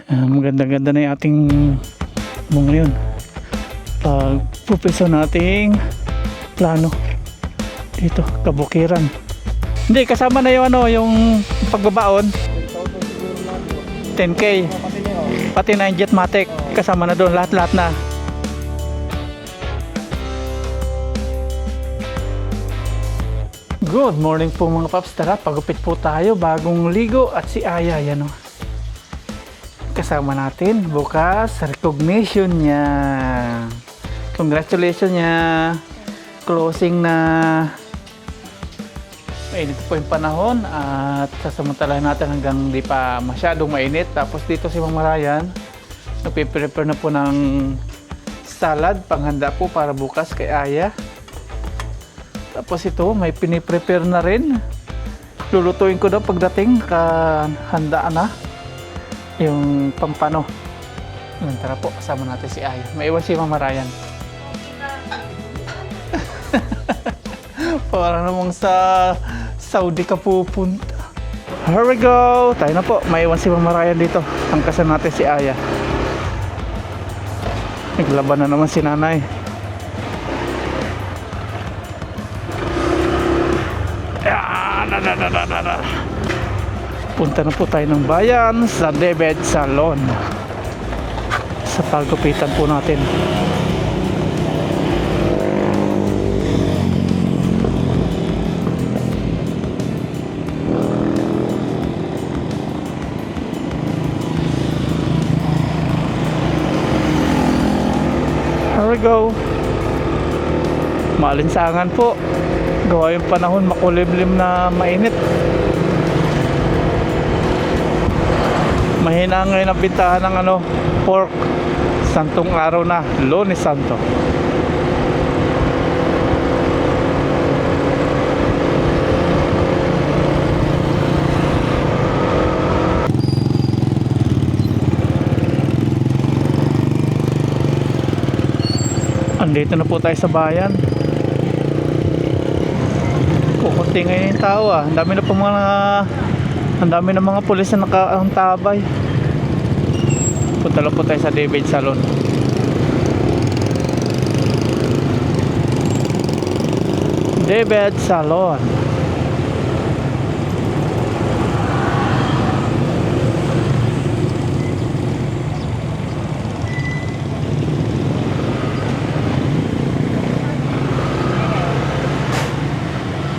Maganda-ganda na yung ating mo ngayon. Pagpupiso nating plano dito, kabukiran. Hindi, kasama na yung yung pagbabaon. 10K. Pati na yung Jetmatic. Kasama na doon, lahat-lahat na. Good morning po mga paps. Tara, pagupit po tayo. Bagong ligo at si Aya, yan o. Kasama natin bukas recognition niya. Congratulations niya. Closing na. Mainit po yung panahon at sasamantalahin natin hanggang di pa masyadong mainit. Tapos dito si Mama Ryan nagpe-prepare na po ng salad panghanda po para bukas kay Aya. Tapos ito may piniprepare na rin. Lulutuin ko daw pagdating handaan na yung pampano. Tara po, kasama natin si Aya. Maiwan si Mama Ryan. Para namang sa Saudi ka pupunta. Here we go. Tayo na po. Maiwan si Mama Ryan dito. Angkasan natin si Aya. Naglaban na naman si nanay. Punta na po tayo ng bayan sa David Salon. Sa pagkupitan po natin. Here we go. Maalinsangan po. Gawa yung panahon makulimlim na mainit. Mahina ngayon ang bintahan ng pork. Santong araw na, Lunes Santo. Andito na po tayo sa bayan. Kukunti ngayon yung tao ah. Ang dami na mga pulis na nakaantabay. Punta lang po tayo sa David Salon. David Salon.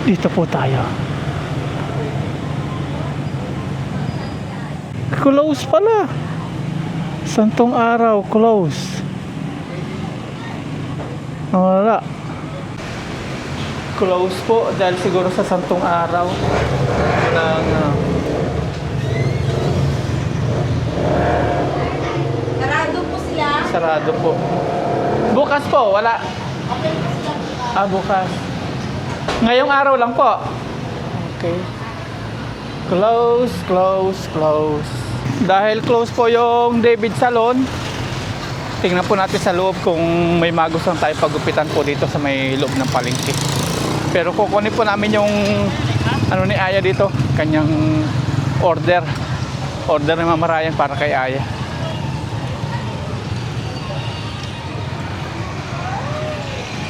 Dito po tayo. Close pala. Santong araw, close. Wala. Close po dahil siguro sa santong araw ng Sarado po sila. sarado po. Bukas po, wala. Bukas. Ngayong araw lang po. Okay. Close, close, close. Dahil close po yung David Salon, tingnan po natin sa loob kung may magustuhan tayo pagupitan po dito sa may loob ng palengke. Pero kukunin po namin yung ni Aya dito, kanyang order ni Mama Ryan para kay Aya.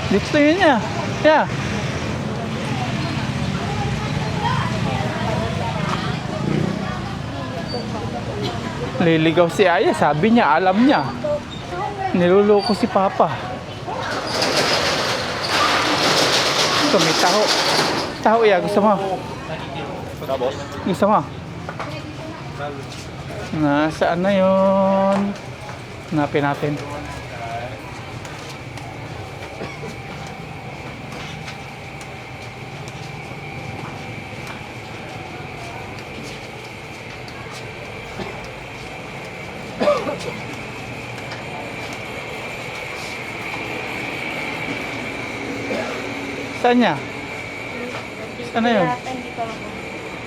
Dito yun niya. Yeah. Liligaw si Aya, sabi niya, alam niya. Niluloko si Papa. Ito, may taho. Taho ya, gusto mo? Gusto mo? Nasaan na yun? Hanapin natin. Saan niya? Saan na yun?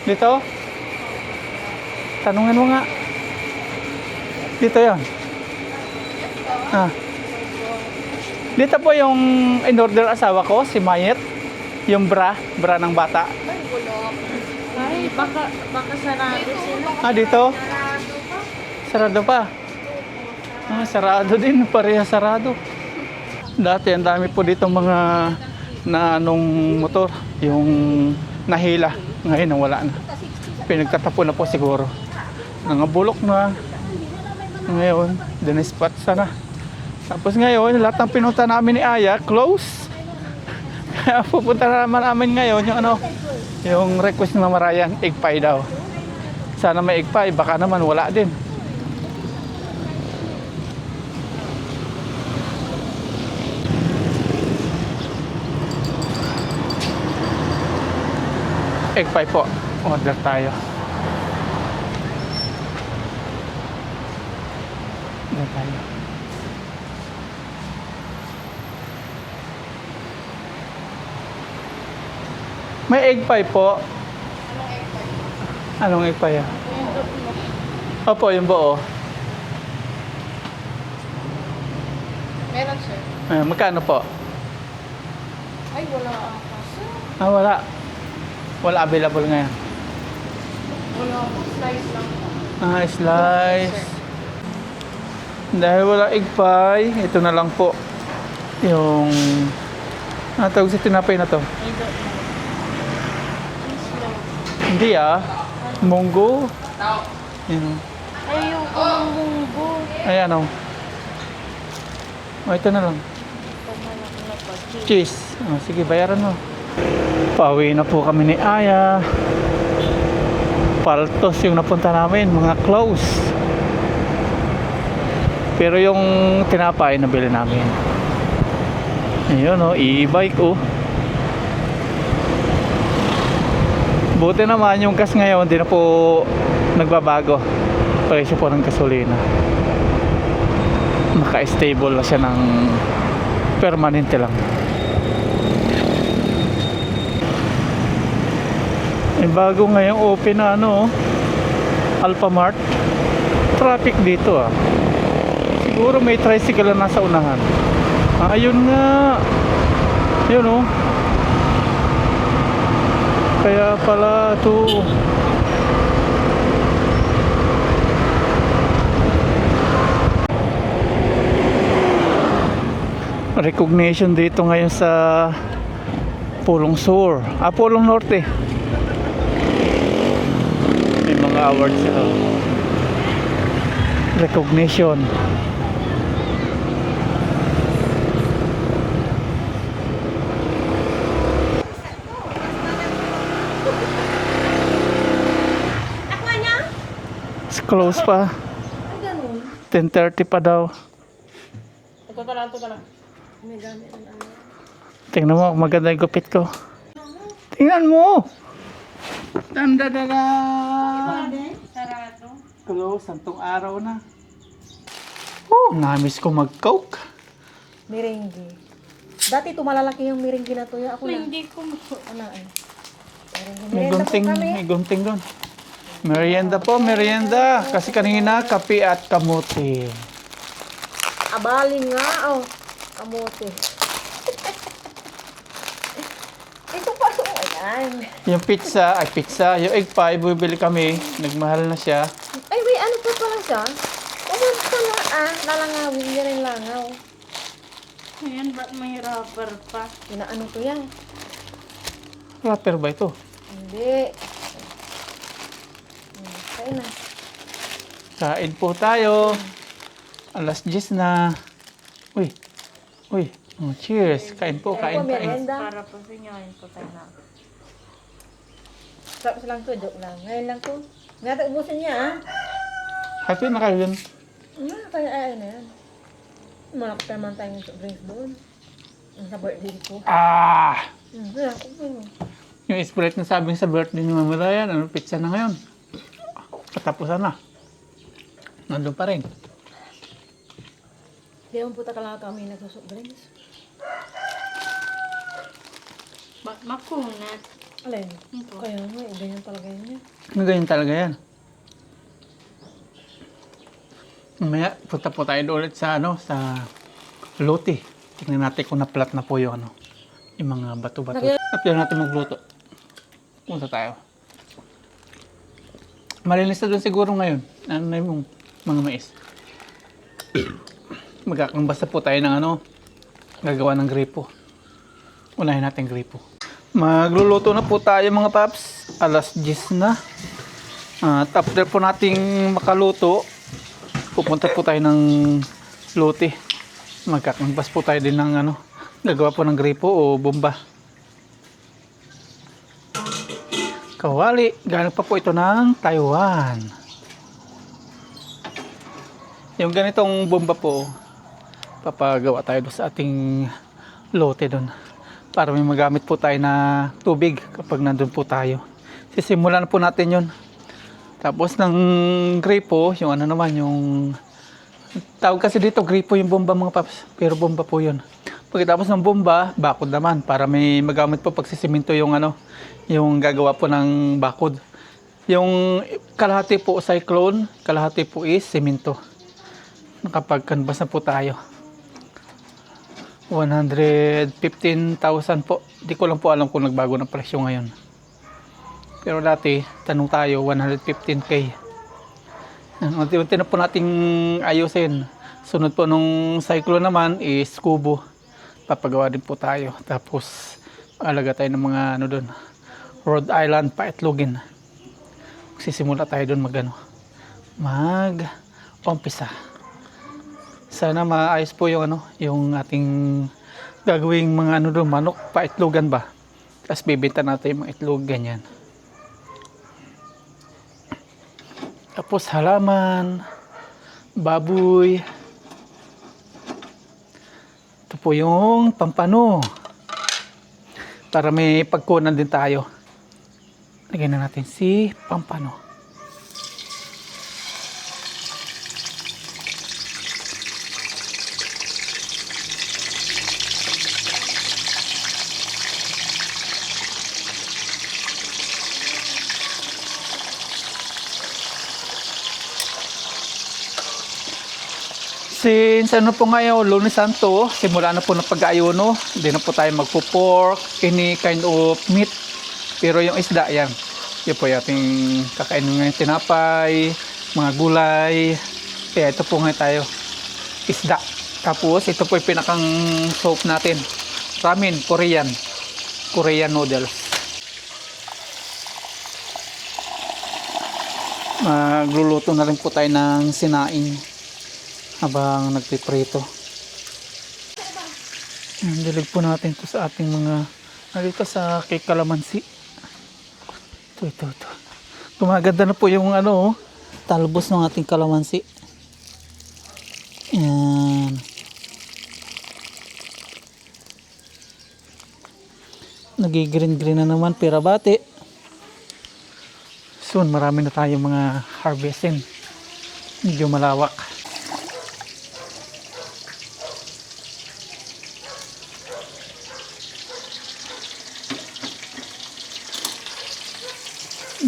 Dito? Tanungin mo nga. Dito yun. Dito po yung in-order asawa ko, si Mayet. Yung bra ng bata. Ay, baka sarado sila. Dito? sarado pa. Sarado din, pareha sarado. Dati ang dami po dito mga na anong motor, yung nahila. Ngayon wala na. Pinagtatapon na po siguro. Nangabulok na. Ngayon, dinispat sana. Tapos ngayon, lahat ng pinunta namin ni Aya, close. Kaya pupunta na naman namin ngayon yung ano, yung request ng Marayan, egg pie daw. Sana may egg pie, baka naman wala din. Egg pie po. Order tayo. Order tayo. May egg pie po. Anong egg pie? Opo, yung buo. Meron, sir. Magkano po? Ay, wala ako. Wala. Wala available ngayon. Wala ako. Slice lang po. Slice. Dahil wala egg pie, ito na lang po. Yung... tawag sa tinapay na to? Hindi munggo. Yan. Ayoko ng munggo. Ayan o. Ito na lang. Cheese. Sige, bayaran mo. Pauwi na po kami ni Aya. Paltos yung napunta namin, mga close. Pero yung tinapay nabili namin. Ayun e-bike Buti naman yung gas ngayon, hindi na po nagbabago. Presyo po ng gasolina. Naka-stable na siya ng permanente lang. Bago ngayong open na Alphamart. Traffic dito Siguro may tricycle na nasa unahan. Ayun nga. Yun Kaya pala ito. Recognition dito ngayon sa Pulong Sur. Pulong Norte. May mga awards sila. Recognition. Close pa. Ay, ganun. 10:30 pa daw. Ito ka lang. May gamit ang ano. Tingnan mo, maganda yung gupit ko. Tingnan mo! Dandadada! Sarado. Close, santong araw na. Namiss ko mag-coke. Merengue. Dati tumalalaki yung merengue na to. Ako na. Hindi ko Ano May gunting, may gunting doon. Merienda po, merienda. Kasi kanina, kape at kamuti. Abalin nga. Kamote. Ito pa. Ayan. Yung pizza, yung egg pie, bumibili kami. Nagmahal na siya. Ay, wait. Ano pa pala siya? Pumunta na. Lalangawin niya rin langaw. Ayan, ba't may rubber pa? Ano to yan? Rapper ba ito? Hindi. Kain na. Kain po tayo. Alas 10 na. Uy. Cheers. Kain po, kain. Merienda. Para po sa inyo, ayun po tayo na. Tapos lang to, joke lang. Ngayon lang to. Ngayon, ubusin niya Happy na kayo dun. Kaya na yan. Malaki naman tayong drinks doon. Sa birthday ko. Yung Sprite na sabing sa birthday ni Mama Ryan, pizza na ngayon. Patapusan na. Nandun pa rin. Di naman puta ka lang kami nagsusok drinks. Ba't makunat? Alin? Ito. Kaya nga, ganyan talaga yun. Ganyan talaga yan. Mamaya, punta po tayo ulit sa sa Lote. Tingnan natin kung na-flat na po yung yung mga bato-bato. Tapos natin magluto. Punta tayo. Malinis na doon siguro ngayon. Ano na yung mga mais. Magkakambas na po tayo ng gagawa ng gripo. Unahin natin gripo. Magluluto na po tayo mga paps. Alas 10 na. At after po nating makaluto, pupunta po tayo ng lote. Magkakambas po tayo din ng gagawa po ng gripo o bomba. Kawali, galing pa po ito ng Taiwan. Yung ganitong bomba po, papagawa tayo doon sa ating lote doon. Para may magamit po tayo na tubig kapag nandun po tayo. Sisimulan po natin yun. Tapos ng gripo, yung yung tawag kasi dito gripo yung bomba mga paps, pero bomba po yun. Pagkatapos ng bomba, bakod naman para may magamit po pagsisiminto yung yung gagawa po ng bakod. Yung kalahati po cyclone, kalahati po is siminto. Nakapag-canvas na po tayo. 115,000 po. Di ko lang po alam kung nagbago ng presyo ngayon. Pero dati, tanong tayo, 115K. Unti-unti na po nating ayusin. Sunod po nung cyclone naman is kubo. Papagawa din po tayo. Tapos, alaga tayo ng mga doon. Rhode Island pa itlogin. Magsisimula tayo doon mag-umpisa. Sana maayos po yung yung ating gagawing mga doon, manok pa itlogan ba. Tapos bibenta natin yung mga itlog ganyan. Tapos halaman, baboy. Ito po yung pampano. Para may pagkunan din tayo. Lagyan na natin si pampano. Since po ngayon, Lunes Santo, simula na po ng pag-aayuno, hindi na po tayo magpo-pork, any kind of meat. Pero yung isda, yan. Yan po yung ating kakainin ngayon, tinapay, mga gulay. Kaya ito po ngayon tayo, isda. Tapos ito po yung pinakang soup natin. Ramen, Korean noodles. Magluluto na rin po tayo ng sinaing habang nagpiprito. Dilig po natin ito sa ating mga dito sa kay kalamansi. Ito. Gumaganda na po yung talbos ng ating kalamansi. Yan. Nagi-green na naman perabate. Soon marami na tayong mga harvesting. Medyo malawak.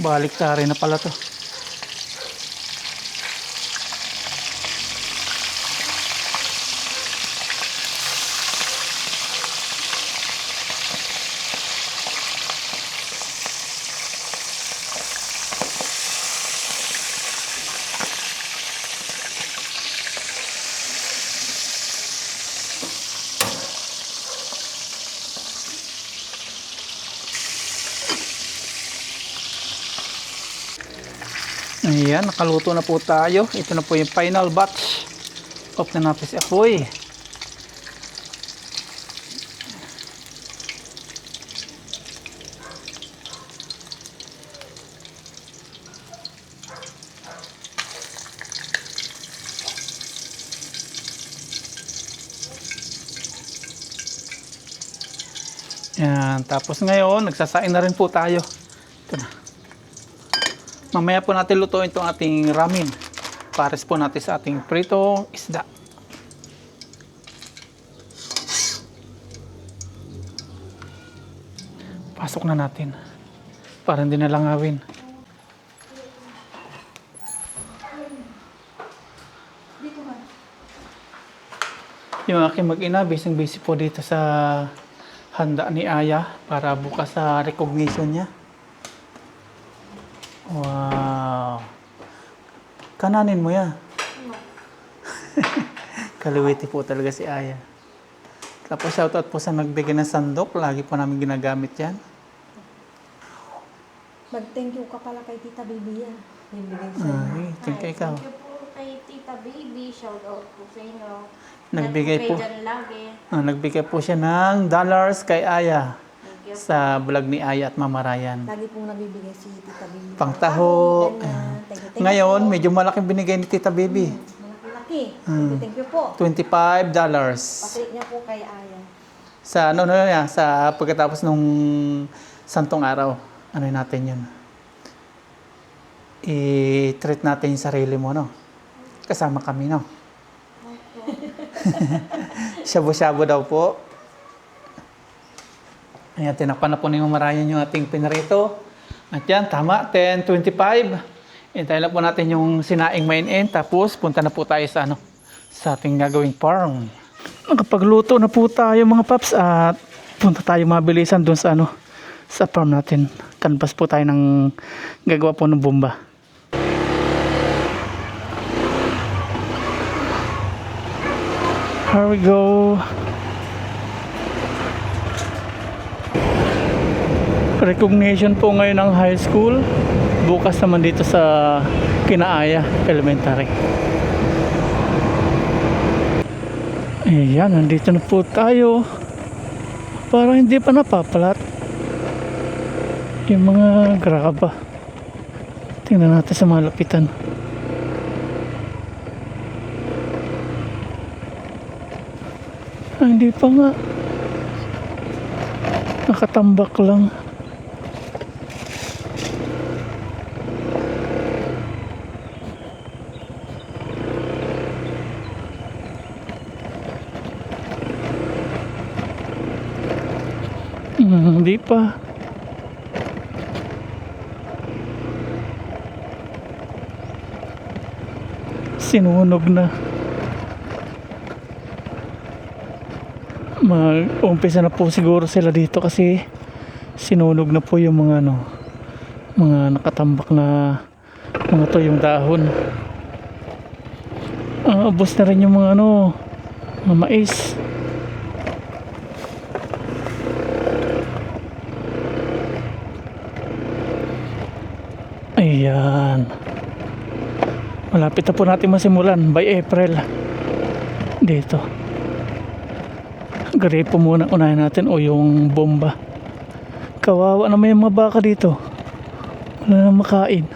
Balik tari na pala to. Ayan, nakaluto na po tayo. Ito na po yung final batch. Off na natin si apoy. Ayan, tapos ngayon, nagsasain na rin po tayo. Ito na. Mamaya po natin lutuin itong ating ramen. Pares po natin sa ating pritong isda. Pasok na natin. Para hindi na langawin. Yung aking mag-ina, busy po dito sa handa ni Aya para bukas sa recognition niya. Wow. Kananin mo yan. Kaliwiti po talaga si Aya. Tapos shoutout po sa nagbigay ng sandok. Lagi po namin ginagamit yan. Mag-thank you ka pala kay Tita Bibi yan. Bibigay sa'yo. Ay, thank you ikaw. Thank you po kay Tita Baby. Shout out po sa inyo. Nagbigay Ingat po. kayo dyan lagi. Nagbigay po siya ng dollars kay Aya. Thank you. Sa vlog ni Aya at Mama Ryan. Lagi pong nabibigay si Tita Bibi. Pangtaho. Ganyan. Thank you Ngayon, po. medyo malaking binigay ni Tita Baby. Malaki-laki. Thank you po. $25. Paklik niya po kay Aya. Sa ano na yan, sa pagkatapos nung santong araw. Ano natin yun? I-treat natin yung sarili mo, no? Kasama kami, no? Shabu-shabu daw po. Ayan, tinakpan na po ni Mamarayan yung ating pinarito. At yan, tama, 10:25. Hintayin lang po natin yung sinaing main end. Tapos, punta na po tayo sa, ano, sa ating gagawing farm. Nakapagluto na po tayo mga paps at punta tayo mabilisan dun sa, ano, sa farm natin. Canvas po tayo ng gagawa po ng bomba. Here we go. Recognition po ngayon ng high school. Bukas naman dito sa Kinaaya Elementary. Ayan, nandito na po tayo. Parang hindi pa napapalat yung mga graba. Tingnan natin sa malapitan. Hindi pa nga. Nakatambak lang. Hindi pa. Sinunog na. Mag-umpisa na po siguro sila dito kasi sinunog na po yung mga ano, mga nakatambak na mga tuyong dahon. Ubos na rin yung mga ano, mga mais. Ayan. Malapit na po natin masimulan by April. Dito. Gripo muna unahin natin o yung bomba. Kawawa naman yung mga baka dito. Wala na makain.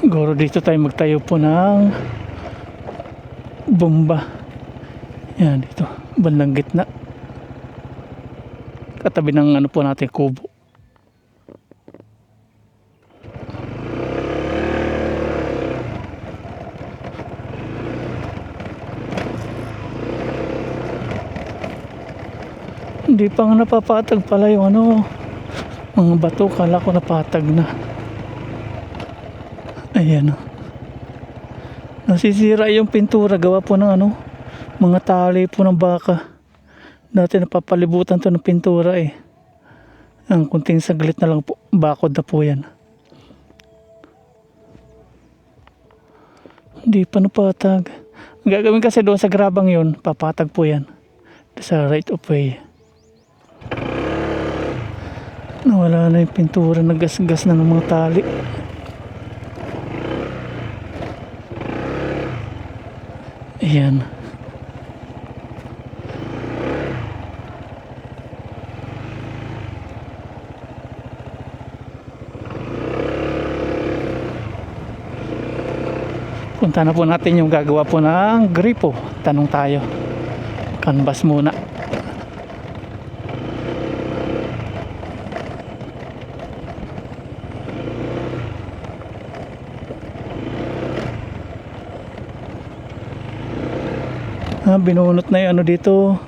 Siguro dito tayo magtayo po ng bomba. Yan dito, bandang gitna. Katabi ng ano po natin, kubo. Hindi pa nga napapatag pala yung ano, mga bato. Kala ko napatag na. Ayan o. Nasisira yung pintura. Gawa po ng ano, mga tali po ng baka. Dati napapalibutan to ng pintura eh. Ang kunting saglit na lang po. Bakod na po yan. Hindi pa napatag. Ang gagawin kasi doon sa grabang yun, papatag po yan. Sa right of way. Nawala na yung pintura. Nagasgas na ng mga tali. Ayan. Punta na po natin yung gagawa po ng gripo. Tanong tayo. Canvas muna. Binunot na yung ano dito,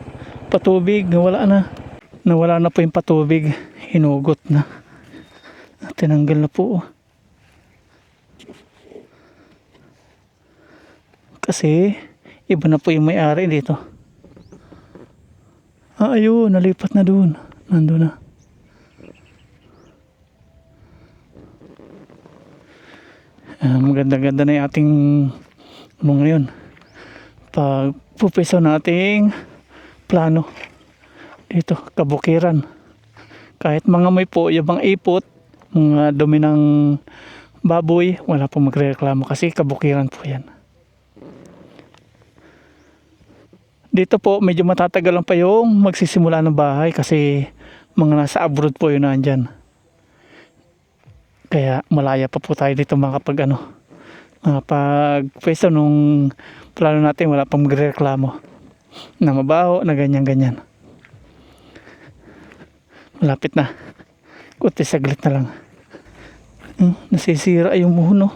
patubig. Nawala na po yung patubig. Hinugot na. Tinanggal na po. Kasi iba na po yung may-ari dito. Ayun, nalipat na doon. Nandun na. Maganda-ganda na yung ating ano ngayon. Pag pupiso nating plano dito, kabukiran. Kahit mga may po, yung mga ipot, mga dumi ng baboy, wala pong magrereklamo kasi kabukiran po yan. Dito po, medyo matatagalan pa yung magsisimula ng bahay kasi mga nasa abroad po yun nandyan. Kaya malaya pa po tayo dito makapag pwesto nung plano natin wala pang magrereklamo na mabaho na ganyan-ganyan. Malapit na. Kunti saglit na lang. Nasisira yung muhono.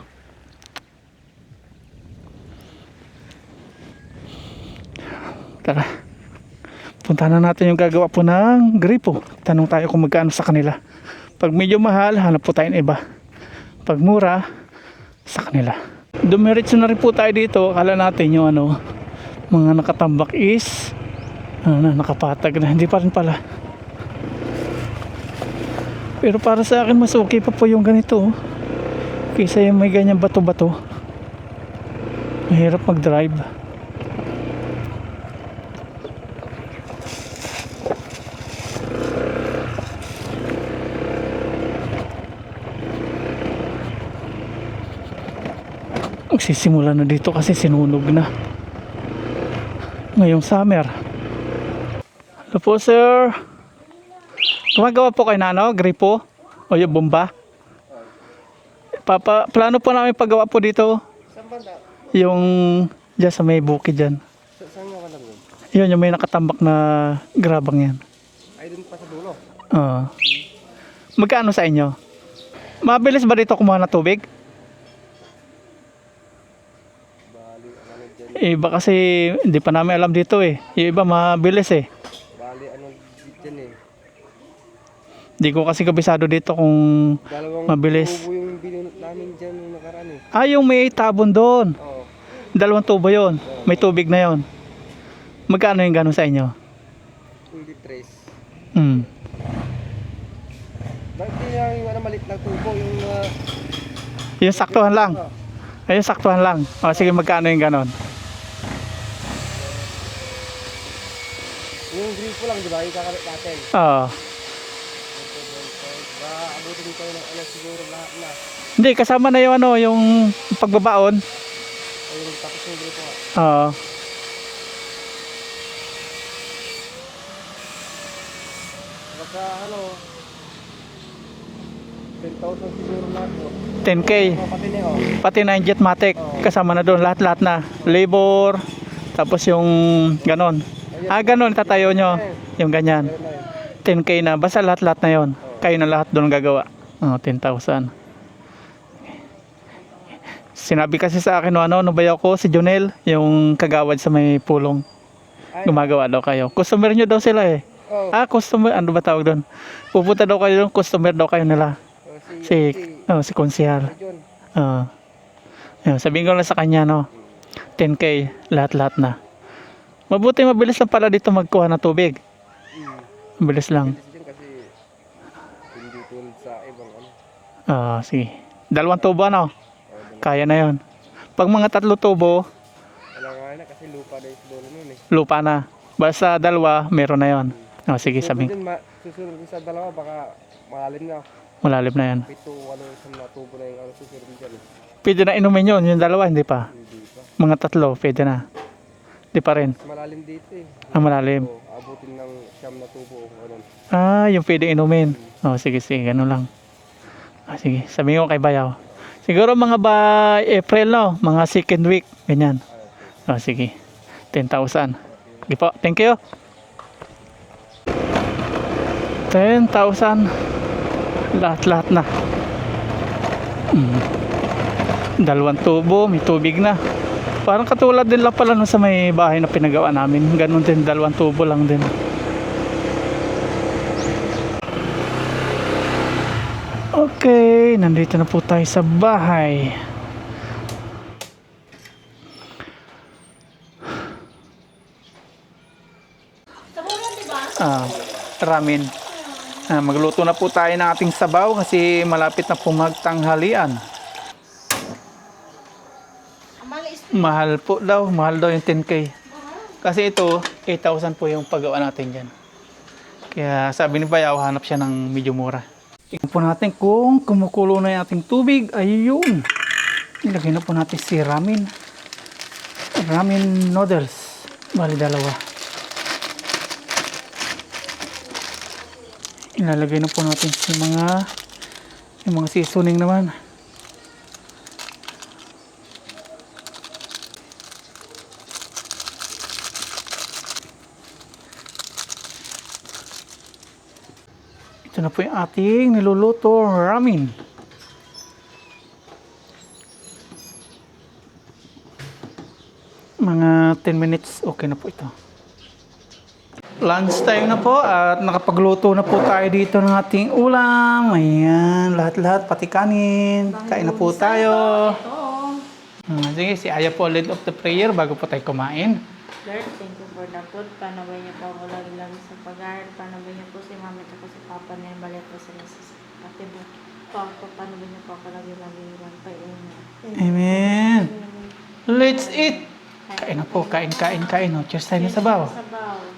Tara. Punta na natin yung gagawa po ng gripo. Tanong tayo kung magkano sa kanila. Pag medyo mahal, hanap po tayo ng iba. Pag mura, sa kanila. Dumiretso na rin po tayo dito. Akala natin yung mga nakatambak is nakapatag na. Hindi pa rin pala. Pero para sa akin mas okay pa po yung ganito. Kaysa yung may ganyang bato-bato. Mahirap mag-drive. Magsisimula na dito kasi sinunog na ngayong summer. Hello po sir, gumagawa po kayo na gripo o yung bomba? Plano po namin paggawa po dito yung dyan sa may bukid dyan. Saan nga ka lang yun? Yun yung may nakatambak na grabang yan. Ay, dun pa sa dulo. Magkano sa inyo? Mabilis ba dito kumuha ng tubig? Bali, ano dyan? Iba kasi hindi pa namin alam dito eh. Yung iba mabilis eh. Bali, ano dyan eh. Hindi ko kasi kabisado dito kung Dalawang mabilis. tubo yung binunot namin dyan nung nakaraan eh. Yung may tabon doon. Oo. 2 tubo yon. May tubig na yon. Magkano yung gano'n sa inyo? 23. Bakit di yung malit na tubo? Yung saktuhan lang. Ayun, saktuhan lang. O sige, magkano yung gano'n? Yung gripo lang, di ba? Yung kakalit natin. Oo. Abutin ko ng siguro lahat na. Hindi, kasama na yung yung pagbabaon. Ayun, tapos yung gripo nga. Oo. Baka 10,000 siguro lahat po. 10K. Pati niya Pati na yung Jetmatic. Kasama na doon. Lahat-lahat na. Labor. Tapos yung ganon. Ganon. Tatayo nyo. Yung ganyan. 10K na. Basta lahat-lahat na yon. Kayo na lahat doon gagawa. 10,000. Sinabi kasi sa akin ano bayaw ko si Jonel, yung kagawad sa may pulong. Gumagawa daw kayo. Customer nyo daw sila eh. Customer, ano ba tawag doon? Pupunta daw kayo doon, customer daw kayo nila. Si Konsehal. Sabihin ko lang sa kanya 10K, lahat-lahat na. Mabuti mabilis lang pala dito magkuha ng tubig. Mabilis lang. Kasi hindi tulad sa ibang Sige. 2 tubo kaya na yon. Pag mga 3 tubo, wala nga na kasi lupa na yung dulo nun eh. lupa na. Basta 2, meron na yon. Sige, sabihin. Susunod din sa 2, baka malalim na. Malalim na yan. 7, 8, isang tubo na yung susunod din dyan eh. Pwede na inumin yun. Yung 2, hindi pa. Hindi pa. Mga 3, pwede na. Hindi pa rin. Malalim dito eh. Malalim. So, abutin ng 9 na tubo o ganun. Yung pwede inumin. Sige, ganun lang. Sige, sabihin ko kay Bayaw. Siguro mga April mga 2nd week. Ganyan. Sige. 10,000. Sige po, thank you. 10,000. Lahat-lahat na. 2 tubo, may tubig na. Parang katulad din lang pala sa may bahay na pinagawa namin. Ganun din, 2 tubo lang din. Okay, nandito na po tayo sa bahay. ramen. Magluto na po tayo ng ating sabaw kasi malapit na po magtanghalian. Mahal daw yung 10K. Kasi ito, 8,000 po yung paggawa natin dyan. Kaya sabi ni Bayaw, hanap siya ng medyo mura. Tingnan po natin kung kumukulo na yung ating tubig. Ayun! Ilagay na po natin si ramen. Ramen noodles. Bali dalawa. Ilalagay na po natin si yung mga seasoning naman. Ito na po yung ating niluluto ramen. Mga 10 minutes, okay na po ito. Lunch time na po at nakapagluto na po tayo dito ng ating ulam. Ayan, lahat-lahat, pati kanin. Kain na po tayo. Sige, si Aya po lead of the prayer bago po tayo kumain. Lord, thank you for the food. Panabay niyo po ako lagi-lagi sa pag-aaral. Panabay niyo po si mama at si papa niya. Balik po sila sa ate mo. Panabay niyo po ako lagi-lagi ng pag-iingat. Amen. Let's eat. Kain na po, kain. Oh. Cheers tayo na sabaw.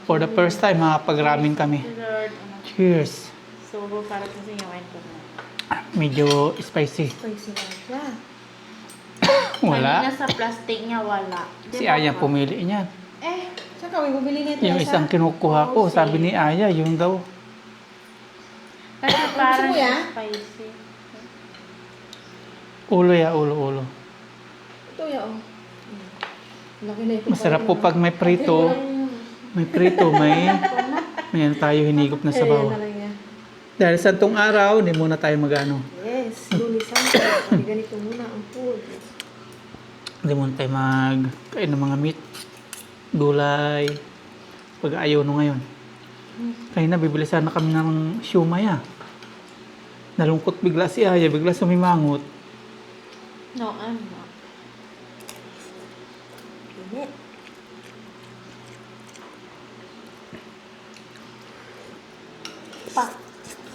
For the first time, makapag-ramen kami. Lord, Cheers. so, para po sa inyo, kain po na. Medyo spicy. Spicy na siya. Wala. Kanina sa plastic niya, wala. Si Aya pumili niyan. Saan kami bumili nito? Yung isang kinukuha ko, sabi ni Aya, yung daw. Kasi parang mo yan? spicy. Ulo. Ito ya, oh. Laki na ito. Masarap po pag may prito. May prito, may ano tayo hinigop na sabaw. Dahil sa itong araw, hindi muna tayo magano. Yes, lulisan. Pag ganito muna ang food. Hindi muna tayo magkain ng mga meat, gulay, pag ayaw no ngayon. Kaya na, bibilisan na kami ng siumay Nalungkot bigla si Aya, bigla sumimangot. No, I'm not. Init.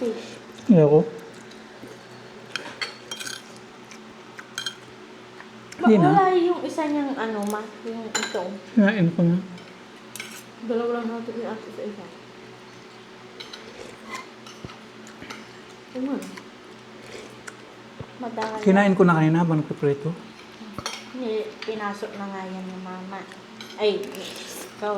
Fish. Ayoko. Hindi na. Wala yung isa niyang yung ito. Kinain ko na. Dalawa lang natin yung ate sa isa. Aman. Madami. Kinain ko na kanina habang nagpiprito. Pinasok na nga yan ni mama. Ay, ikaw